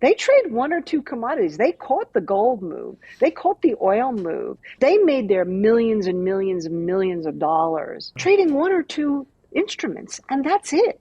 They trade one or two commodities. They caught the gold move. They caught the oil move. They made their millions and millions and millions of dollars trading one or two instruments, and that's it.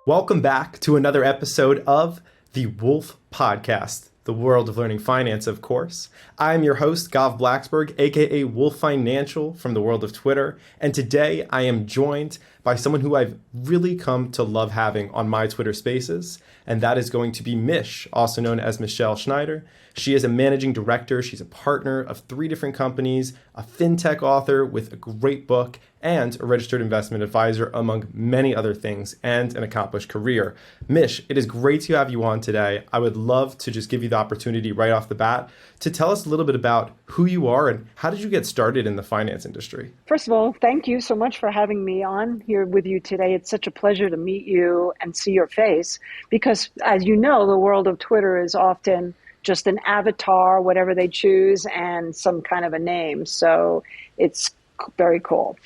Welcome back to another episode of the Wolf Podcast, the world of learning finance, of course. I'm your host, Gav Blacksburg, aka Wolf Financial from the world of Twitter. And today I am joined by someone who I've really come to love having on my Twitter spaces. And that is going to be Mish, also known as Michele Schneider. She is a managing director. She's a partner of 3 different companies, a fintech author with a great book, and a registered investment advisor, among many other things, and an accomplished career. Mish, it is great to have you on today. I would love to just give you the opportunity right off the bat to tell us a little bit about who you are and how did you get started in the finance industry? First of all, thank you so much for having me on here with you today. It's such a pleasure to meet you and see your face because, as you know, the world of Twitter is often just an avatar, whatever they choose, and some kind of a name. So it's very cool.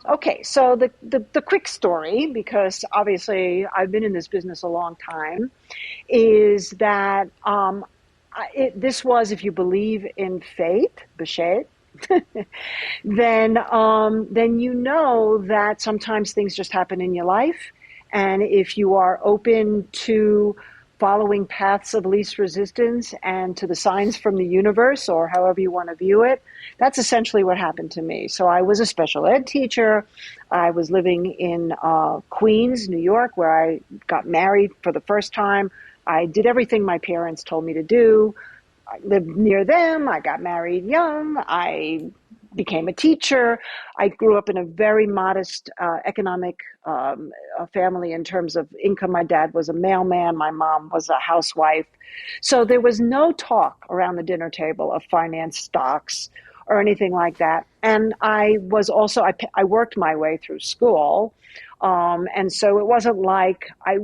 Okay, so the quick story, because obviously I've been in this business a long time, is that this was, if you believe in fate, Bechet, then you know that sometimes things just happen in your life. And if you are open to following paths of least resistance and to the signs from the universe, or however you want to view it, that's essentially what happened to me. So I was a special ed teacher. I was living in Queens, New York, where I got married for the first time. I did everything my parents told me to do. I lived near them. I got married young. I became a teacher. I grew up in a very modest economic family in terms of income. My dad was a mailman. My mom was a housewife. So there was no talk around the dinner table of finance, stocks, or anything like that. And I was also, I worked my way through school. And so it wasn't like I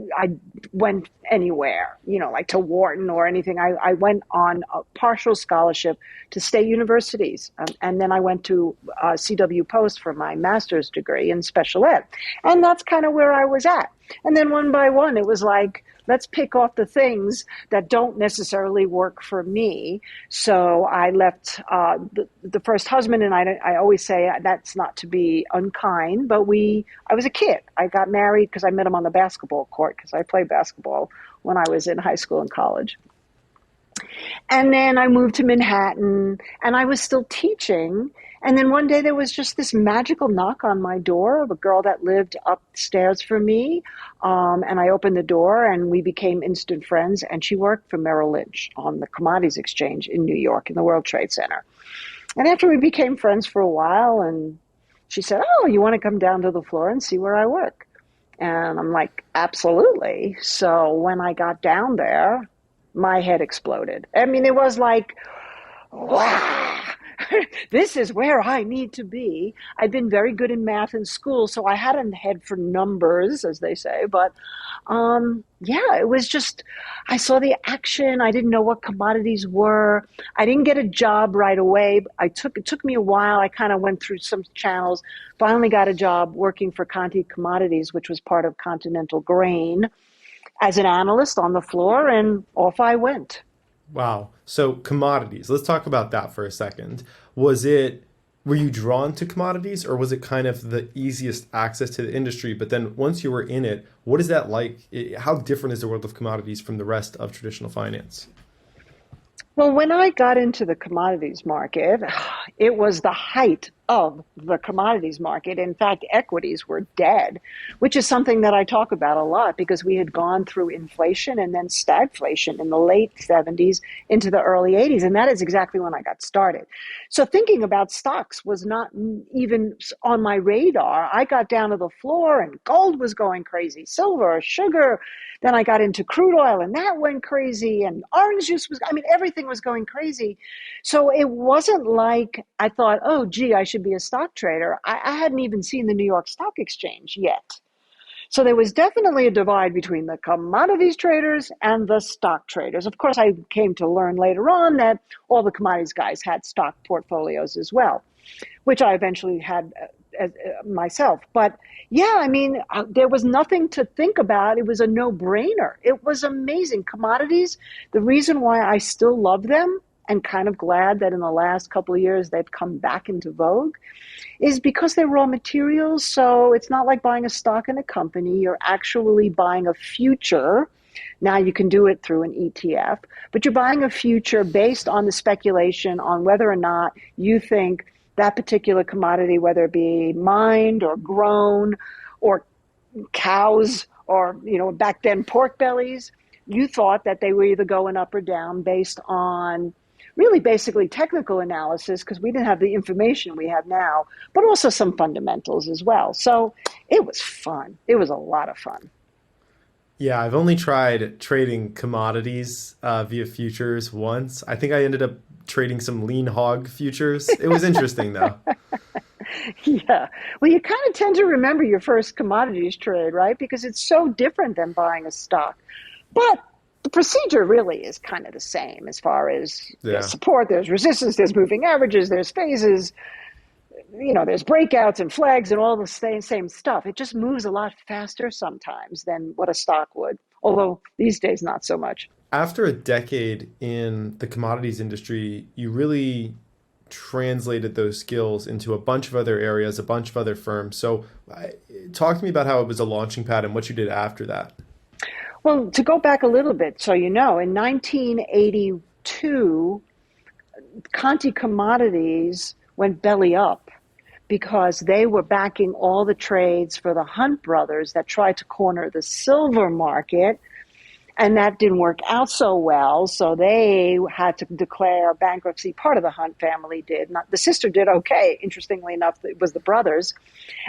went anywhere, like to Wharton or anything. I went on a partial scholarship to state universities. And then I went to CW Post for my master's degree in special ed. And that's kind of where I was at. And then one by one, it was like, let's pick off the things that don't necessarily work for me. So I left the first husband, and I always say that's not to be unkind, but I was a kid. I got married because I met him on the basketball court because I played basketball when I was in high school and college. And then I moved to Manhattan, and I was still teaching. And then one day there was just this magical knock on my door of a girl that lived upstairs from me. And I opened the door and we became instant friends. And she worked for Merrill Lynch on the commodities exchange in New York in the World Trade Center. And after we became friends for a while, and she said, "Oh, you want to come down to the floor and see where I work?" And I'm like, absolutely. So when I got down there, my head exploded. I mean, it was like, wow. This is where I need to be. I'd been very good in math in school, so I had a head for numbers, as they say. But yeah, it was just, I saw the action. I didn't know what commodities were. I didn't get a job right away. It took me a while. I kind of went through some channels, finally got a job working for Conti Commodities, which was part of Continental Grain, as an analyst on the floor, and off I went. Wow. So commodities, let's talk about that for a second. Were you drawn to commodities, or was it kind of the easiest access to the industry? But then once you were in it, what is that like? How different is the world of commodities from the rest of traditional finance? Well, when I got into the commodities market, it was the height of the commodities market. In fact, equities were dead, which is something that I talk about a lot because we had gone through inflation and then stagflation in the late 70s into the early 80s. And that is exactly when I got started. So thinking about stocks was not even on my radar. I got down to the floor and gold was going crazy, silver, sugar. Then I got into crude oil and that went crazy, and orange juice everything was going crazy. So it wasn't like I thought, oh, gee, I should be a stock trader. I hadn't even seen the New York Stock Exchange yet. So there was definitely a divide between the commodities traders and the stock traders. Of course, I came to learn later on that all the commodities guys had stock portfolios as well, which I eventually had myself. But yeah, I mean, there was nothing to think about. It was a no-brainer. It was amazing. Commodities, the reason why I still love them and kind of glad that in the last couple of years they've come back into vogue is because they're raw materials. So it's not like buying a stock in a company. You're actually buying a future. Now you can do it through an ETF, but you're buying a future based on the speculation on whether or not you think that particular commodity, whether it be mined or grown or cows or, back then pork bellies, you thought that they were either going up or down based on really basically technical analysis because we didn't have the information we have now, but also some fundamentals as well. So it was fun. It was a lot of fun. Yeah, I've only tried trading commodities via futures once. I think I ended up trading some lean hog futures. It was interesting though. Yeah. Well, you kind of tend to remember your first commodities trade, right? Because it's so different than buying a stock. But the procedure really is kind of the same as far as there's Yeah. support, there's resistance, there's moving averages, there's phases, there's breakouts and flags and all the same stuff. It just moves a lot faster sometimes than what a stock would, although these days not so much. After a decade in the commodities industry, you really translated those skills into a bunch of other areas, a bunch of other firms. So, talk to me about how it was a launching pad and what you did after that. Well, to go back a little bit, so in 1982, Conti Commodities went belly up because they were backing all the trades for the Hunt brothers that tried to corner the silver market. And that didn't work out so well. So they had to declare bankruptcy. Part of the Hunt family did. Not, the sister did okay. Interestingly enough, it was the brothers.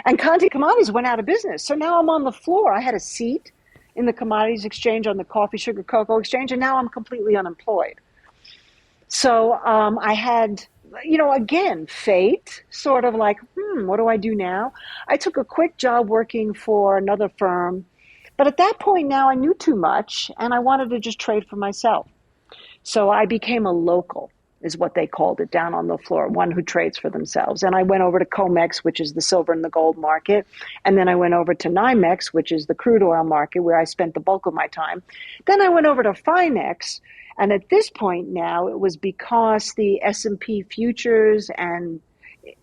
And Conti Commodities went out of business. So now I'm on the floor. I had a seat in the commodities exchange on the coffee, sugar, cocoa exchange. And now I'm completely unemployed. So I had, again, fate, sort of like, what do I do now? I took a quick job working for another firm. But at that point now I knew too much and I wanted to just trade for myself. So I became a local, is what they called it, down on the floor, one who trades for themselves. And I went over to COMEX, which is the silver and the gold market. And then I went over to NYMEX, which is the crude oil market, where I spent the bulk of my time. Then I went over to FINEX. And at this point now, it was because the S&P futures and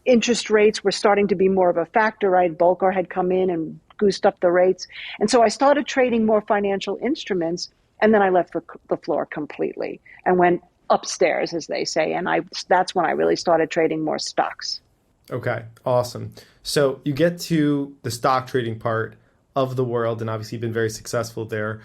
interest rates were starting to be more of a factor, right? Volcker had come in and goosed up the rates. And so I started trading more financial instruments, and then I left the floor completely and went upstairs, as they say. And that's when I really started trading more stocks. Okay, awesome. So you get to the stock trading part of the world, and obviously you've been very successful there.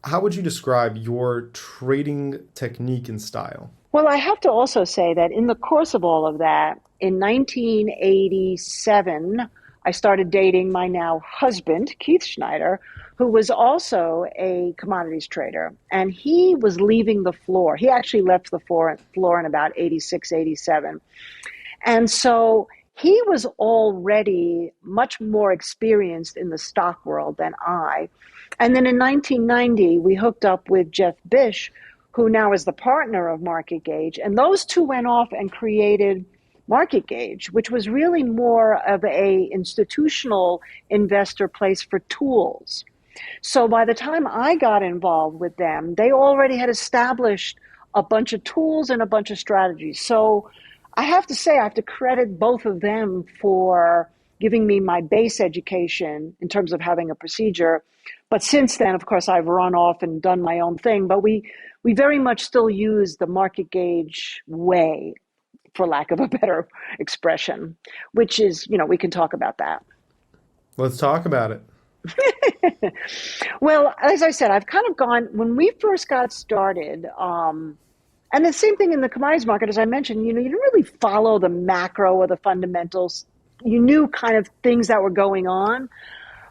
How would you describe your trading technique and style? Well, I have to also say that in the course of all of that, in 1987, I started dating my now husband, Keith Schneider, who was also a commodities trader. And he was leaving the floor. He actually left the floor in about 86, 87. And so he was already much more experienced in the stock world than I. And then in 1990, we hooked up with Jeff Bish, who now is the partner of Market Gauge. And those two went off and created Market Gauge, which was really more of a institutional investor place for tools. So by the time I got involved with them, they already had established a bunch of tools and a bunch of strategies. So I have to say, I have to credit both of them for giving me my base education in terms of having a procedure. But since then, of course, I've run off and done my own thing. But we very much still use the Market Gauge way, for lack of a better expression, which is, we can talk about that. Let's talk about it. Well, as I said, I've kind of gone, when we first got started, and the same thing in the commodities market, as I mentioned, you didn't really follow the macro or the fundamentals. You knew kind of things that were going on.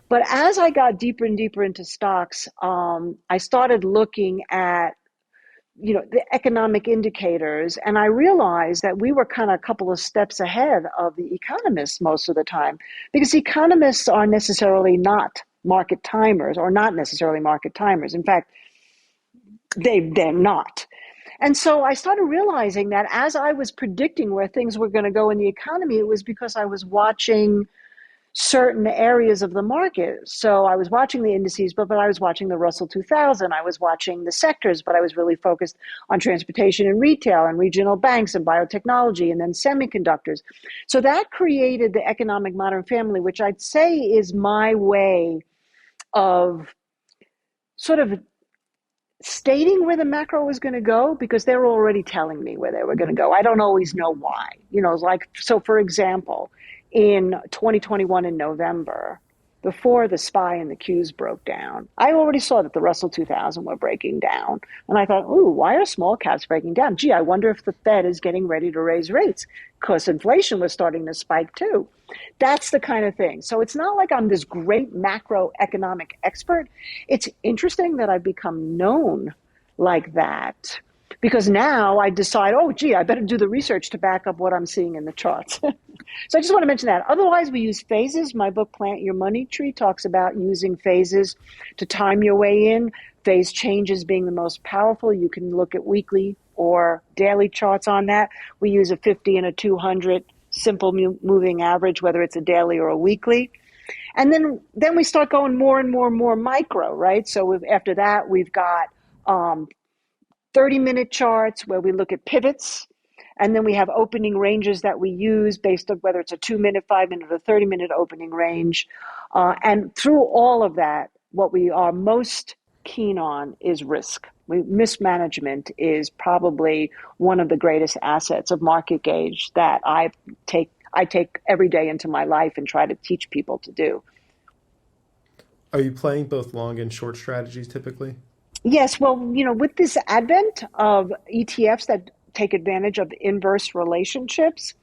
But as I got deeper and deeper into stocks, I started looking at the economic indicators. And I realized that we were kind of a couple of steps ahead of the economists most of the time, because economists are necessarily not market timers, or not necessarily market timers. In fact, they're not. And so I started realizing that as I was predicting where things were going to go in the economy, it was because I was watching certain areas of the market. So I was watching the indices, but I was watching the Russell 2000. I was watching the sectors, but I was really focused on transportation and retail and regional banks and biotechnology and then semiconductors. So that created the economic modern family, which I'd say is my way of sort of stating where the macro was going to go because they were already telling me where they were going to go. I don't always know why. Like, so for example, in 2021 in November, before the SPY and the Qs broke down, I already saw that the Russell 2000 were breaking down. And I thought, ooh, why are small caps breaking down? Gee, I wonder if the Fed is getting ready to raise rates because inflation was starting to spike too. That's the kind of thing. So it's not like I'm this great macroeconomic expert. It's interesting that I've become known like that because now I decide, oh, gee, I better do the research to back up what I'm seeing in the charts. So I just want to mention that. Otherwise, we use phases. My book, Plant Your Money Tree, talks about using phases to time your way in. Phase changes being the most powerful. You can look at weekly or daily charts on that. We use a 50 and a 200 simple moving average, whether it's a daily or a weekly. And then we start going more and more micro, right? So after that, we've got 30-minute charts where we look at pivots. And then we have opening ranges that we use based on whether it's a 2-minute, 5-minute, or 30-minute opening range. And through all of that, what we are most keen on is risk. Mismanagement is probably one of the greatest assets of market gauge that I take every day into my life and try to teach people to do. Are you playing both long and short strategies typically? Yes, well, with this advent of ETFs that take advantage of inverse relationships,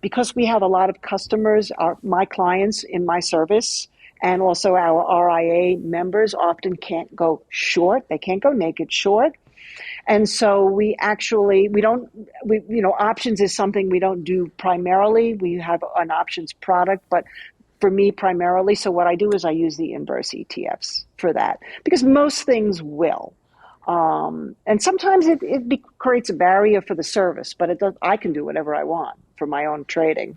because we have a lot of customers, my clients in my service, and also our RIA members often can't go short. They can't go naked short. And so options is something we don't do primarily. We have an options product, but for me primarily. So what I do is I use the inverse ETFs for that because most things will. And sometimes it creates a barrier for the service, but I can do whatever I want for my own trading.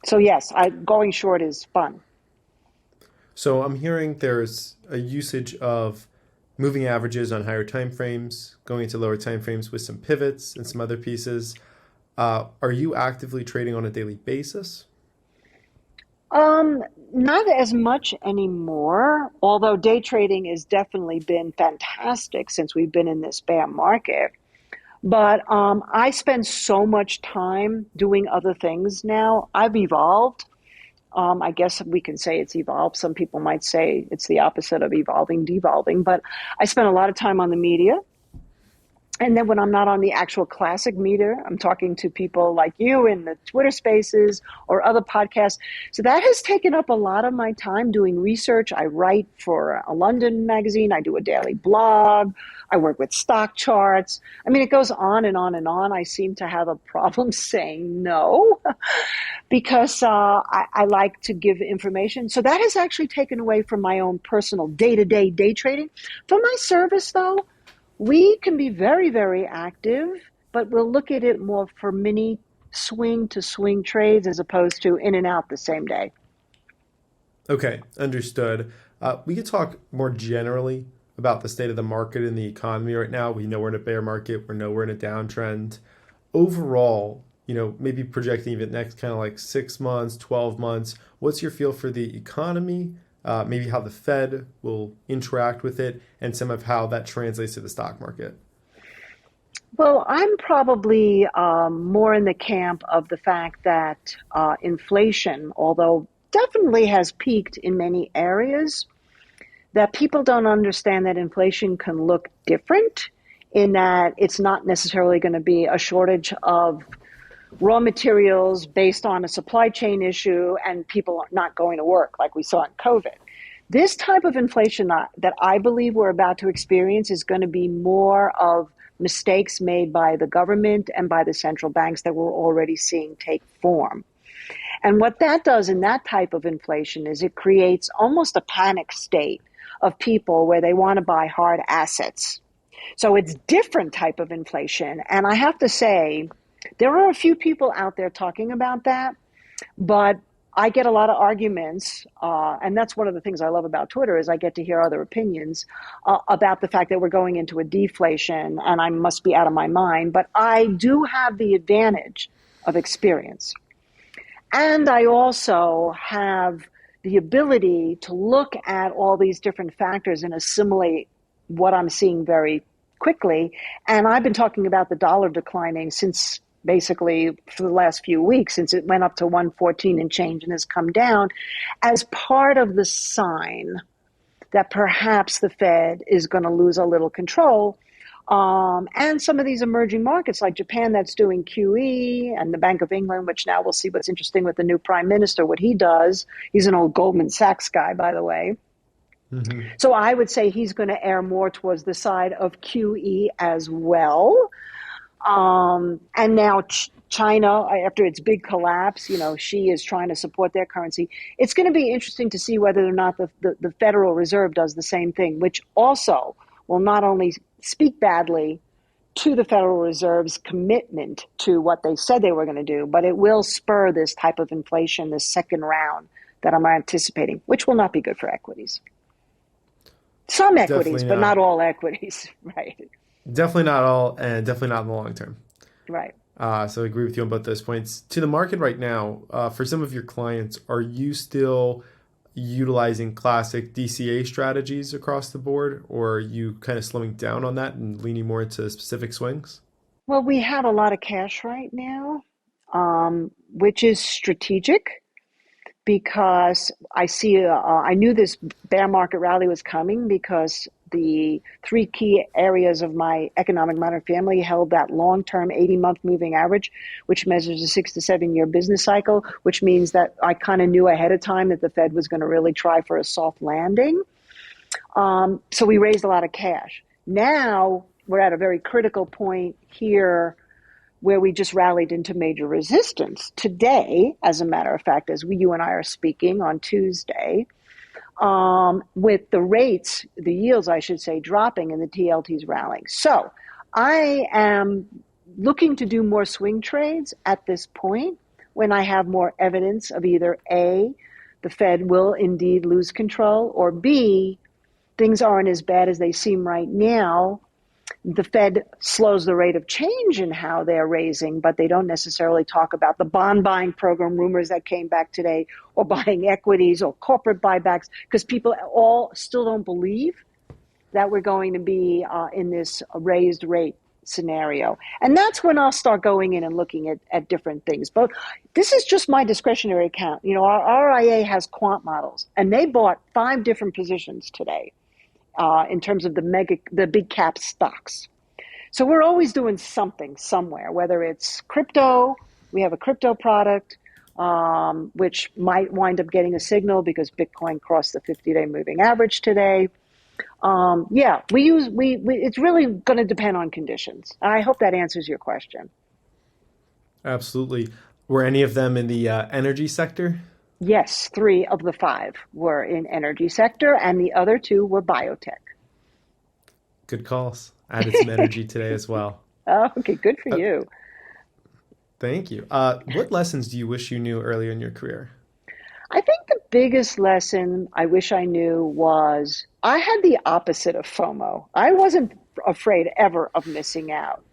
So yes, going short is fun. So I'm hearing there's a usage of moving averages on higher time frames, going into lower time frames with some pivots and some other pieces. Are you actively trading on a daily basis? Not as much anymore, although day trading has definitely been fantastic since we've been in this bear market. But I spend so much time doing other things now. I've evolved. I guess we can say it's evolved. Some people might say it's the opposite of evolving, devolving. But I spend a lot of time on the media. And then when I'm not on the actual classic meter, I'm talking to people like you in the Twitter spaces or other podcasts. So that has taken up a lot of my time doing research. I write for a London magazine. I do a daily blog. I work with stock charts. I mean, it goes on and on and on. I seem to have a problem saying no because I like to give information. So that has actually taken away from my own personal day-to-day day trading. For my service, though, we can be very, very active, but we'll look at it more for mini swing to swing trades as opposed to in and out the same day. Okay, understood. We could talk more generally about the state of the market and the economy right now. We know we're in a bear market. We know we're in a downtrend. Overall, maybe projecting even next kind of like 6 months, 12 months, what's your feel for the economy? Maybe how the Fed will interact with it, and some of how that translates to the stock market. Well, I'm probably more in the camp of the fact that inflation, although definitely has peaked in many areas, that people don't understand that inflation can look different in that it's not necessarily going to be a shortage of raw materials based on a supply chain issue and people not going to work like we saw in COVID. This type of inflation that I believe we're about to experience is going to be more of mistakes made by the government and by the central banks that we're already seeing take form. And what that does in that type of inflation is it creates almost a panic state of people where they want to buy hard assets. So it's different type of inflation. And I have to say, there are a few people out there talking about that, but I get a lot of arguments, and that's one of the things I love about Twitter is I get to hear other opinions about the fact that we're going into a deflation and I must be out of my mind. But I do have the advantage of experience. And I also have the ability to look at all these different factors and assimilate what I'm seeing very quickly. And I've been talking about the dollar declining since basically for the last few weeks, since it went up to 114 and change and has come down, as part of the sign that perhaps the Fed is going to lose a little control. And some of these emerging markets like Japan that's doing QE and the Bank of England, which now we'll see what's interesting with the new prime minister, what he does. He's an old Goldman Sachs guy, by the way. Mm-hmm. So I would say he's going to err more towards the side of QE as well. And now China, after its big collapse, she is trying to support their currency. It's going to be interesting to see whether or not the Federal Reserve does the same thing, which also will not only speak badly to the Federal Reserve's commitment to what they said they were going to do, but it will spur this type of inflation, this second round that I'm anticipating, which will not be good for equities. Some equities, but not all equities, right? Definitely not all, and definitely not in the long term. Right. So I agree with you on both those points. To the market right now, for some of your clients, are you still utilizing classic DCA strategies across the board, or are you kind of slowing down on that and leaning more into specific swings? Well, we have a lot of cash right now, which is strategic because I knew this bear market rally was coming because the three key areas of my economic modern family held that long-term 80-month moving average, which measures a 6 to 7 year business cycle, which means that I kind of knew ahead of time that the Fed was going to really try for a soft landing. So we raised a lot of cash. Now we're at a very critical point here where we just rallied into major resistance. Today, as a matter of fact, as you and I are speaking on Tuesday, with the rates, the yields, I should say, dropping and the TLTs rallying. So I am looking to do more swing trades at this point when I have more evidence of either A, the Fed will indeed lose control, or B, things aren't as bad as they seem right now. The Fed slows the rate of change in how they're raising, but they don't necessarily talk about the bond buying program rumors that came back today, or buying equities or corporate buybacks, because people all still don't believe that we're going to be in this raised rate scenario. And that's when I'll start going in and looking at different things. But this is just my discretionary account. Our RIA has quant models, and they bought 5 different positions today. In terms of the big cap stocks. So we're always doing something somewhere, whether it's crypto, we have a crypto product, which might wind up getting a signal because Bitcoin crossed the 50-day moving average today. It's really going to depend on conditions. I hope that answers your question. Absolutely. Were any of them in the energy sector? Yes, 3 of the 5 were in energy sector, and the other 2 were biotech. Good calls. Added some energy today as well. Oh, okay, good for you. Thank you. What lessons do you wish you knew earlier in your career? I think the biggest lesson I wish I knew was I had the opposite of FOMO. I wasn't afraid ever of missing out.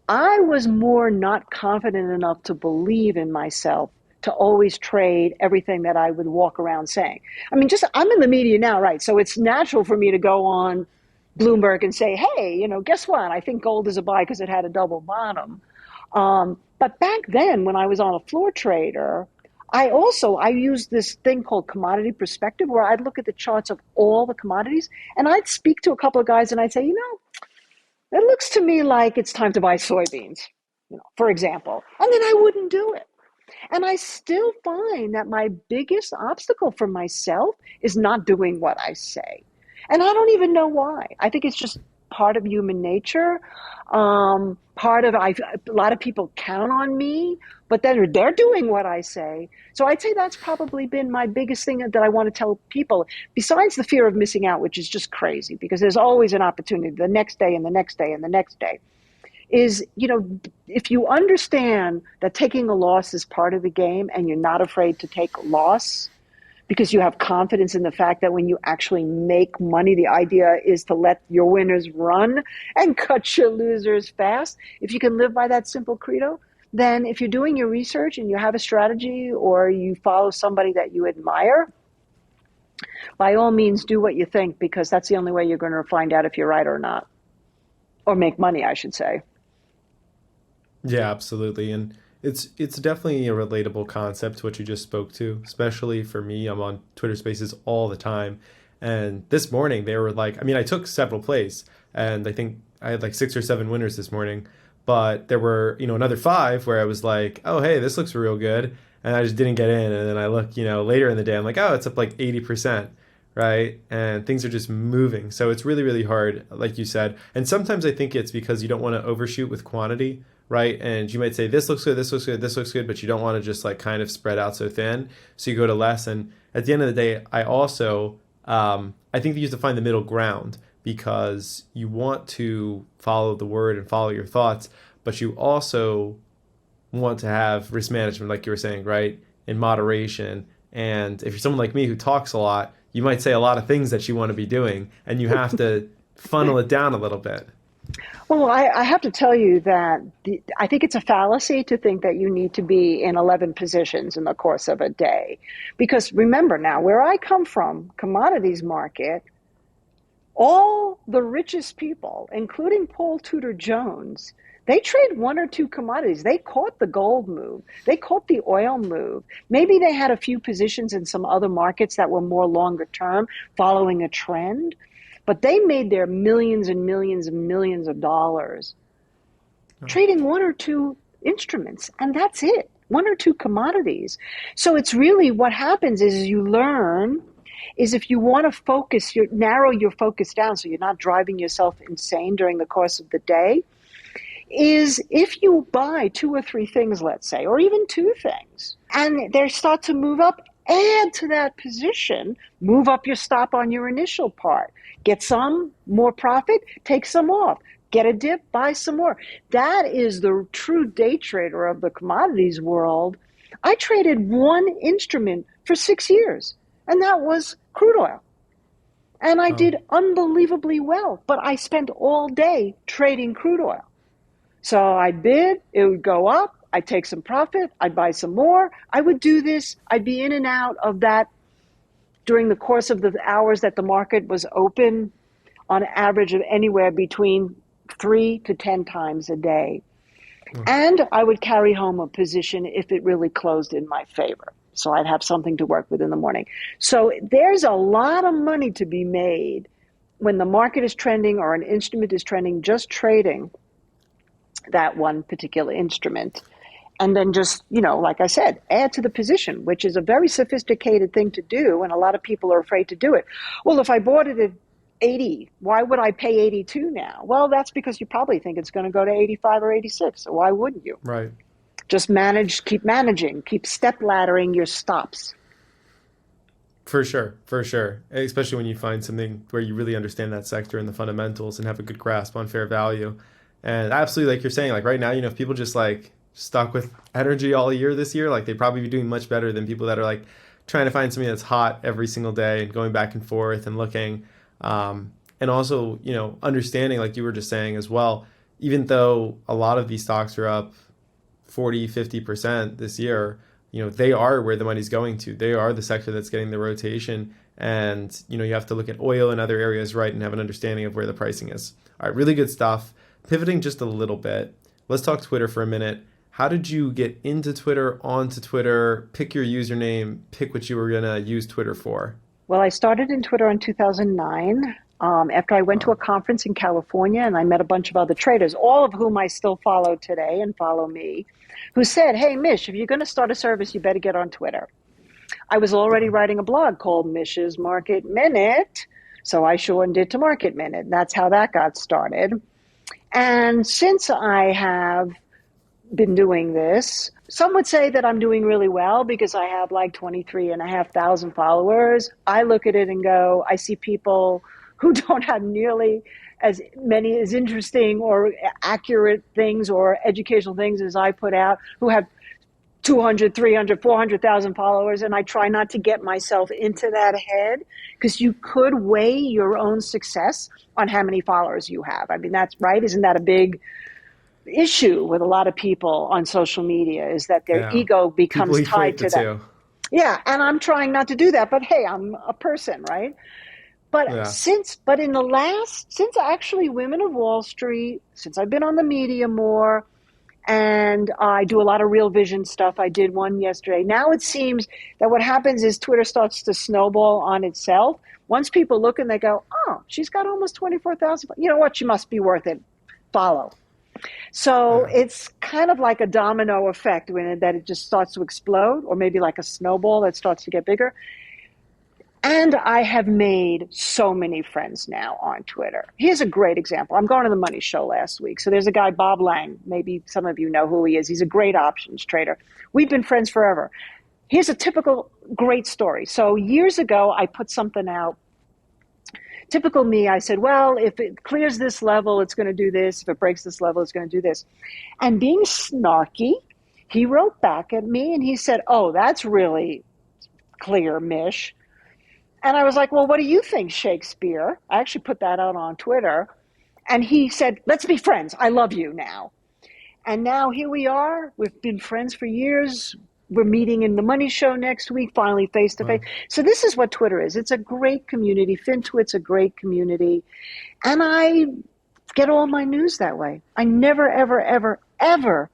I was more not confident enough to believe in myself to always trade everything that I would walk around saying. I mean, I'm in the media now, right? So it's natural for me to go on Bloomberg and say, hey, guess what? I think gold is a buy because it had a double bottom. But back then, when I was on a floor trader, I used this thing called commodity perspective, where I'd look at the charts of all the commodities, and I'd speak to a couple of guys and I'd say, it looks to me like it's time to buy soybeans, for example. And then I wouldn't do it. And I still find that my biggest obstacle for myself is not doing what I say. And I don't even know why. I think it's just part of human nature. A lot of people count on me, but then they're doing what I say. So I'd say that's probably been my biggest thing that I want to tell people, besides the fear of missing out, which is just crazy because there's always an opportunity the next day and the next day and the next day, is, if you understand that taking a loss is part of the game and you're not afraid to take a loss because you have confidence in the fact that when you actually make money, the idea is to let your winners run and cut your losers fast. If you can live by that simple credo, then if you're doing your research and you have a strategy or you follow somebody that you admire, by all means do what you think, because that's the only way you're going to find out if you're right or not, or make money, I should say. Yeah, absolutely. And it's definitely a relatable concept to what you just spoke to, especially for me. I'm on Twitter Spaces all the time. And this morning they were like, I mean, I took several plays and I think I had like 6 or 7 winners this morning, but there were, another 5 where I was like, oh, hey, this looks real good. And I just didn't get in. And then I look, later in the day, I'm like, oh, it's up like 80%. Right. And things are just moving. So it's really, really hard, like you said. And sometimes I think it's because you don't want to overshoot with quantity. Right. And you might say, this looks good, this looks good, this looks good, but you don't want to just like kind of spread out so thin. So you go to less. And at the end of the day, I also, I think you have to find the middle ground, because you want to follow the word and follow your thoughts, but you also want to have risk management, like you were saying, right, in moderation. And if you're someone like me who talks a lot, you might say a lot of things that you want to be doing, and you have to funnel it down a little bit. Well, I have to tell you that I think it's a fallacy to think that you need to be in 11 positions in the course of a day. Because remember now, where I come from, commodities market, all the richest people, including Paul Tudor Jones, they trade 1 or 2 commodities. They caught the gold move. They caught the oil move. Maybe they had a few positions in some other markets that were more longer term, following a trend. But they made their millions and millions and millions of dollars trading 1 or 2 instruments. And that's it, 1 or 2 commodities. So it's really what happens is you learn is if you want to focus, narrow your focus down so you're not driving yourself insane during the course of the day, is if you buy 2 or 3 things, let's say, or even 2 things, and they start to move up, add to that position, move up your stop on your initial part. Get some more profit, take some off. Get a dip, buy some more. That is the true day trader of the commodities world. I traded 1 instrument for 6 years, and that was crude oil. And I did unbelievably well, but I spent all day trading crude oil. So I'd bid, it would go up, I'd take some profit, I'd buy some more. I would do this, I'd be in and out of that during the course of the hours that the market was open, on average of anywhere between 3 to 10 times a day. And I would carry home a position if it really closed in my favor. So I'd have something to work with in the morning. So there's a lot of money to be made when the market is trending or an instrument is trending, just trading that one particular instrument. And then just, like I said, add to the position, which is a very sophisticated thing to do, and a lot of people are afraid to do it. Well, if I bought it at 80, why would I pay 82 now? Well, that's because you probably think it's going to go to 85 or 86, so why wouldn't you? Right. Just keep managing, keep step laddering your stops. For sure, especially when you find something where you really understand that sector and the fundamentals and have a good grasp on fair value. And absolutely, like you're saying, like right now, if people just like stuck with energy all year this year, like they'd probably be doing much better than people that are like trying to find something that's hot every single day and going back and forth and looking. And also, understanding, like you were just saying as well, even though a lot of these stocks are up 40, 50% this year, they are where the money's going to. They are the sector that's getting the rotation. And, you have to look at oil and other areas, right, and have an understanding of where the pricing is. All right, really good stuff. Pivoting just a little bit, let's talk Twitter for a minute. How did you get into Twitter, onto Twitter, pick your username, pick what you were going to use Twitter for? Well, I started in Twitter in 2009 after I went to a conference in California, and I met a bunch of other traders, all of whom I still follow today and follow me, who said, hey, Mish, if you're going to start a service, you better get on Twitter. I was already writing a blog called Mish's Market Minute, so I shortened it to Market Minute. That's how that got started. And since I have been doing this, some would say that I'm doing really well because I have like 23,500 followers. I look at it and go, I see people who don't have nearly as many as interesting or accurate things or educational things as I put out, who have 200, 300, 400,000 followers. And I try not to get myself into that head, because you could weigh your own success on how many followers you have. I mean, that's right. Isn't that a big issue with a lot of people on social media, is that their Yeah. ego People becomes equate tied the to that. two. Yeah, and I'm trying not to do that, but hey, I'm a person, right? Yeah. But in the since actually Women of Wall Street, since I've been on the media more, and I do a lot of Real Vision stuff. I did one yesterday. Now it seems that what happens is Twitter starts to snowball on itself. Once people look and they go, oh, she's got almost 24,000. You know what? She must be worth it. Follow. So Yeah. it's kind of like a domino effect that it just starts to explode, or maybe like a snowball that starts to get bigger. And I have made so many friends now on Twitter. Here's a great example. I'm going to the Money Show last week. So there's a guy, Bob Lang. Maybe some of you know who he is. He's a great options trader. We've been friends forever. Here's a typical great story. So years ago, I put something out. Typical me, I said, well, if it clears this level, it's going to do this. If it breaks this level, it's going to do this. And being snarky, he wrote back at me and he said, oh, that's really clear, Mish. And I was like, well, what do you think, Shakespeare? I actually put that out on Twitter. And he said, let's be friends. I love you now. And now here we are. We've been friends for years. We're meeting in the Money Show next week, finally face to face. Wow. So this is what Twitter is. It's a great community. FinTwit's a great community. And I get all my news that way. I never, ever, ever, ever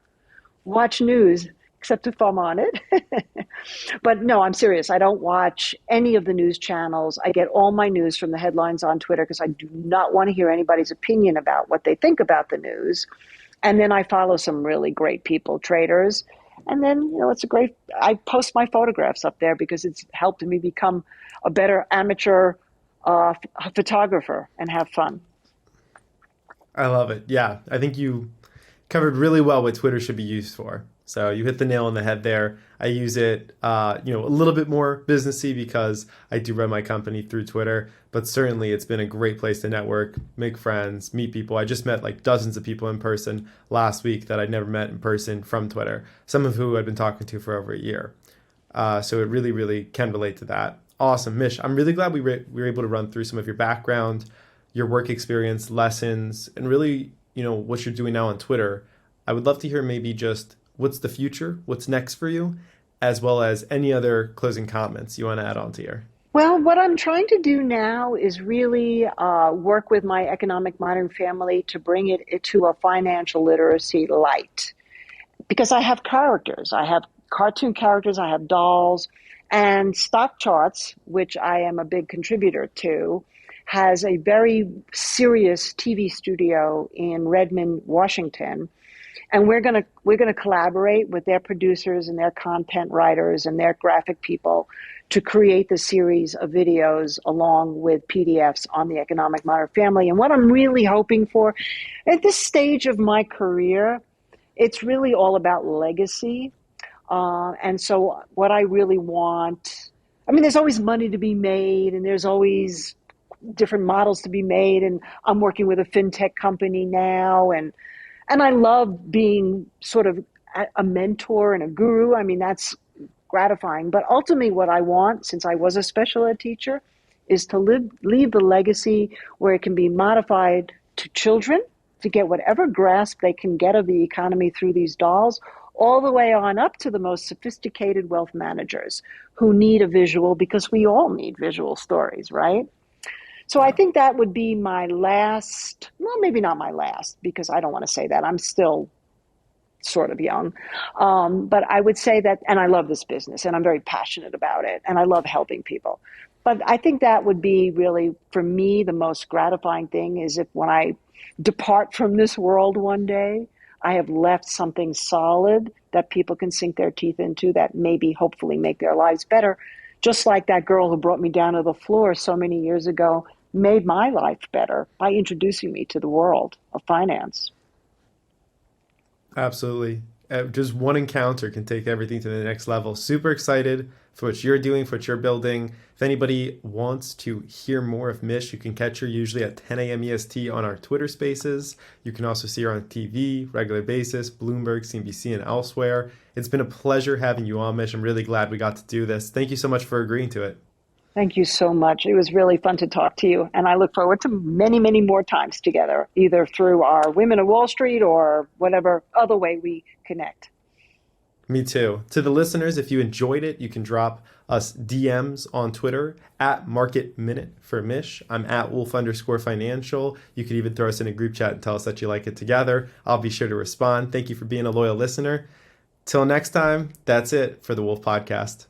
watch news except if I'm on it. But no, I'm serious. I don't watch any of the news channels. I get all my news from the headlines on Twitter, because I do not want to hear anybody's opinion about what they think about the news. And then I follow some really great people, traders. And then, I post my photographs up there because it's helped me become a better amateur photographer and have fun. I love it. Yeah. I think you covered really well what Twitter should be used for. So you hit the nail on the head there. I use it, a little bit more businessy because I do run my company through Twitter, but certainly it's been a great place to network, make friends, meet people. I just met like dozens of people in person last week that I'd never met in person from Twitter, some of who I'd been talking to for over a year. So it really, really can relate to that. Awesome. Mish, I'm really glad we were able to run through some of your background, your work experience, lessons, and really, what you're doing now on Twitter. I would love to hear maybe just what's the future, what's next for you, as well as any other closing comments you want to add on to here. Well, what I'm trying to do now is really work with my economic modern family to bring it to a financial literacy light. Because I have characters. I have cartoon characters, I have dolls, and Stock Charts, which I am a big contributor to, has a very serious TV studio in Redmond, Washington. And we're gonna collaborate with their producers and their content writers and their graphic people to create the series of videos along with PDFs on the economic modern family. And what I'm really hoping for at this stage of my career, it's really all about legacy. And so what I really want, I mean, there's always money to be made and there's always different models to be made. And I'm working with a fintech company now, and I love being sort of a mentor and a guru. I mean, that's gratifying. But ultimately, what I want, since I was a special ed teacher, is to leave the legacy where it can be modified to children to get whatever grasp they can get of the economy through these dolls, all the way on up to the most sophisticated wealth managers who need a visual, because we all need visual stories, right? So I Yeah. think that would be my last, well, maybe not my last, because I don't want to say that. I'm still sort of young. But I would say that, and I love this business and I'm very passionate about it and I love helping people. But I think that would be really, for me, the most gratifying thing is if when I depart from this world one day, I have left something solid that people can sink their teeth into that maybe hopefully make their lives better. Just like that girl who brought me down to the floor so many years ago made my life better by introducing me to the world of finance. Absolutely. just one encounter can take everything to the next level. Super excited for what you're doing, for what you're building. If anybody wants to hear more of Mish, you can catch her usually at 10 a.m. EST on our Twitter Spaces. You can also see her on TV, regular basis, Bloomberg, CNBC, and elsewhere. It's been a pleasure having you on, Mish. I'm really glad we got to do this. Thank you so much for agreeing to it. Thank you so much. It was really fun to talk to you. And I look forward to many, many more times together, either through our Women of Wall Street or whatever other way we connect. Me too. To the listeners, if you enjoyed it, you can drop us DMs on Twitter at Market Minute for Mish. I'm at Wolf_Financial. You could even throw us in a group chat and tell us that you like it together. I'll be sure to respond. Thank you for being a loyal listener. Till next time, that's it for the Wolf Podcast.